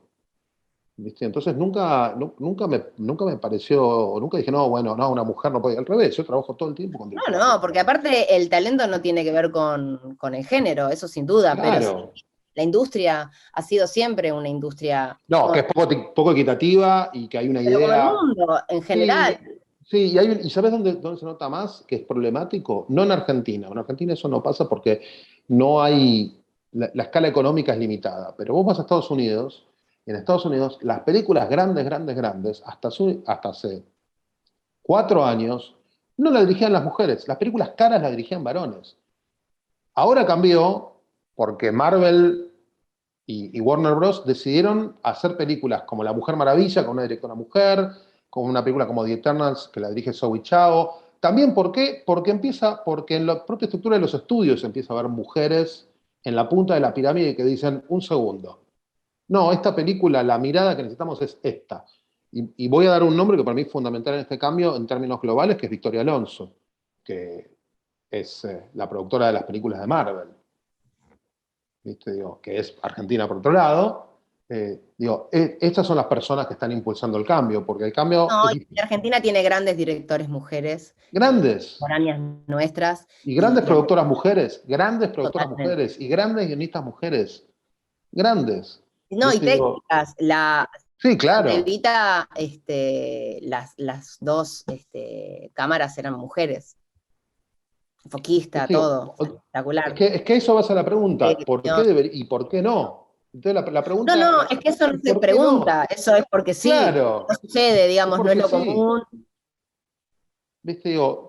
¿viste? Entonces nunca me pareció, o nunca dije, no, bueno, no, una mujer no puede, al revés, yo trabajo todo el tiempo con No, directoras no, porque mujeres. aparte el talento no tiene que ver con el género, eso sin duda, pero sí, Claro, la industria ha sido siempre una industria, no, que es poco equitativa y que hay una pero como el idea. mundo en general. Sí, sí, y ¿sabes dónde se nota más que es problemático? No en Argentina. En Argentina eso no pasa porque no hay, la escala económica es limitada. Pero vos vas a Estados Unidos, y en Estados Unidos las películas grandes, grandes, grandes, hasta hace 4 años, no las dirigían las mujeres. Las películas caras las dirigían varones. Ahora cambió porque Marvel y Warner Bros. Decidieron hacer películas como La Mujer Maravilla, con una directora mujer, con una película como The Eternals, que la dirige Zoe Chao. También, ¿por qué? Porque en la propia estructura de los estudios empieza a haber mujeres en la punta de la pirámide que dicen, un segundo, no, esta película, la mirada que necesitamos es esta. Y voy a dar un nombre que para mí es fundamental en este cambio en términos globales, que es Victoria Alonso, que es la productora de las películas de Marvel. ¿Viste? Digo, que es Argentina por otro lado. Estas son las personas que están impulsando el cambio, porque el cambio No, es y Argentina tiene grandes directores mujeres, grandes foráneas nuestras, y grandes y grandes productoras totalmente. mujeres y grandes guionistas mujeres, grandes. No, y ¿Viste? Digo, técnicas, sí, de claro. Evita, las dos cámaras eran mujeres, foquista, ¿Viste? todo, Digo, espectacular. es que eso va a ser la pregunta, ¿por qué Dirección. debería y por qué no? Entonces la No, pregunta, no, es que eso no ¿y se por qué no? pregunta, eso es porque sí, no Claro, sucede, es digamos, no es porque lo sí. común. ¿Viste? Digo,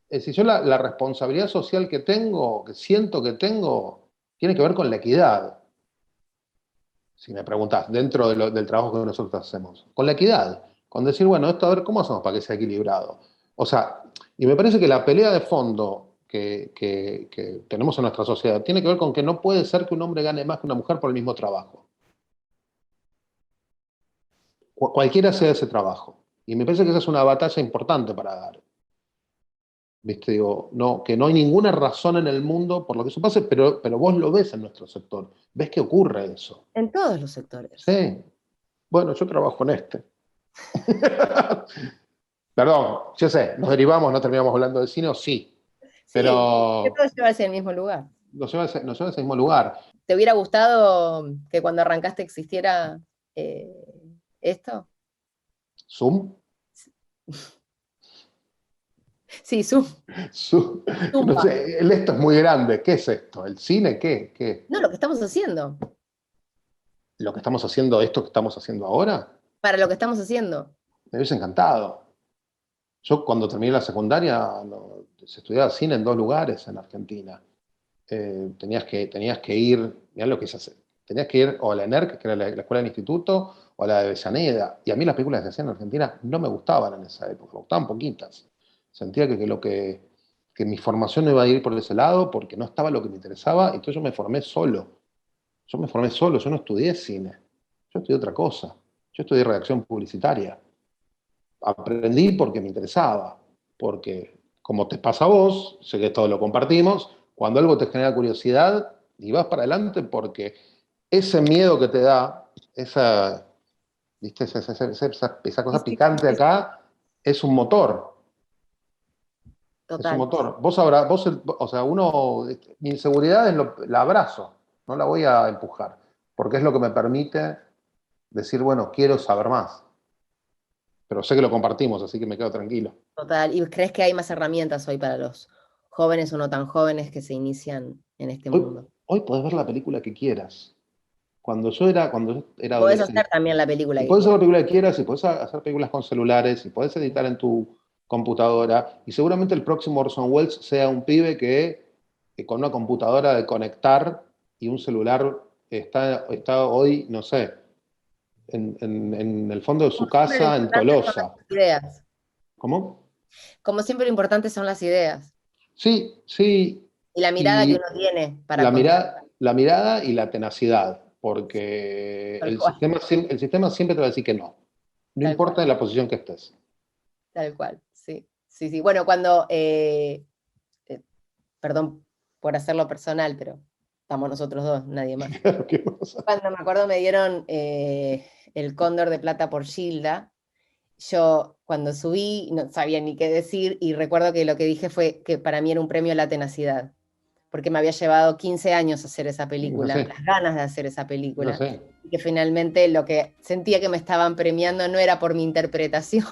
es decir, yo la responsabilidad social que tengo, que siento que tengo, tiene que ver con la equidad. Si me preguntás, dentro del trabajo que nosotros hacemos. Con la equidad. Con decir, bueno, esto a ver, ¿cómo hacemos para que sea equilibrado? O sea, y me parece que la pelea de fondo que tenemos en nuestra sociedad tiene que ver con que no puede ser que un hombre gane más que una mujer por el mismo trabajo. Cualquiera sea ese trabajo. Y me parece que esa es una batalla importante para dar. ¿Viste? Digo, no, que no hay ninguna razón en el mundo por lo que eso pase, pero vos lo ves en nuestro sector. Ves que ocurre eso. En todos los sectores. Sí. Bueno, yo trabajo en este. Perdón, yo sé, nos derivamos, no terminamos hablando del cine, o sí, Sí, que pero todo lleva hacia el mismo lugar. nos lleva a ese mismo lugar. ¿Te hubiera gustado que cuando arrancaste existiera eh, esto? Zoom, Sí, Zoom. No Zumba. sé, esto es muy grande. ¿Qué es esto? ¿El cine? ¿Qué? No, lo que estamos haciendo, ¿Lo que estamos haciendo, esto que estamos haciendo ahora? para lo que estamos haciendo. Me hubiese encantado. Yo cuando terminé la secundaria, se estudiaba cine en 2 lugares en Argentina. Tenías que ir, mirá lo que se hace, tenías que ir o a la ENERC, que era la escuela del instituto, o a la de Avellaneda. Y a mí las películas que se hacían en Argentina no me gustaban en esa época, me gustaban poquitas. Sentía que mi formación no iba a ir por ese lado porque no estaba lo que me interesaba, entonces yo me formé solo. Yo no estudié cine, yo estudié otra cosa. Yo estudié redacción publicitaria. Aprendí porque me interesaba, porque como te pasa a vos, sé que todo lo compartimos, cuando algo te genera curiosidad y vas para adelante porque ese miedo que te da, ¿viste? Esa Sí, cosa sí, picante sí, sí, acá, es un motor, es un total. motor. O sea, mi inseguridad la abrazo, no la voy a empujar, porque es lo que me permite decir, bueno, quiero saber más, pero sé que lo compartimos, así que me quedo tranquilo. Total. ¿Y crees que hay más herramientas hoy para los jóvenes o no tan jóvenes que se inician en este Hoy, mundo? hoy podés ver la película que quieras. Cuando yo era Podés hacer adolescente, también la película y que podés hacer la quieras. película que quieras, y podés hacer películas con celulares, y podés editar en tu computadora, y seguramente el próximo Orson Welles sea un pibe que con una computadora de conectar y un celular está hoy, no sé, en el fondo de su Como siempre lo casa en importante son Tolosa. las ideas. ¿Cómo? Como siempre lo importante son las ideas Sí, sí, y la mirada que y uno tiene para la contar. mirada, la mirada y la tenacidad, porque Tal el cual, sistema, el sistema siempre te va a decir que no, no tal cual, importa en la posición que estés. tal cual. Sí, sí, sí. Bueno, eh, perdón por hacerlo personal, pero estamos nosotros dos, nadie más. Claro que Cuando me acuerdo me dieron el Cóndor de Plata por Gilda, yo cuando subí no sabía ni qué decir y recuerdo que lo que dije fue que para mí era un premio a la tenacidad, porque me había llevado 15 años hacer esa película, No sé. las ganas de hacer esa película. No sé. Y que finalmente lo que sentía que me estaban premiando no era por mi interpretación,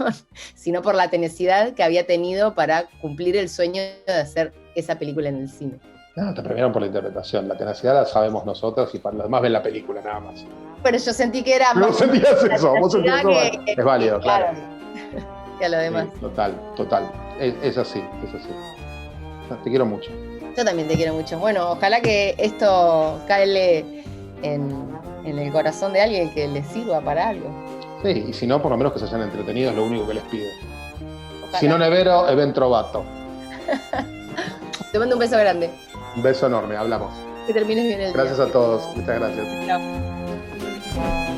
sino por la tenacidad que había tenido para cumplir el sueño de hacer esa película en el cine. No, te premiaron por la interpretación. La tenacidad la sabemos nosotros y para los demás ven la película, nada más. Pero yo sentí que era Pero más vos sentías eso, vos sentías eso, que, es válido, claro. Que a lo demás. Sí, total. Es así. Te quiero mucho. Yo también te quiero mucho. Bueno, ojalá que esto cale en el corazón de alguien que les sirva para algo. Sí, y si no, por lo menos que se hayan entretenido, es lo único que les pido. Ojalá. Si no nevero, event trovato. Te mando un beso grande. Un beso enorme, hablamos. Que termines bien el día. Gracias a todos, muchas gracias. Chao.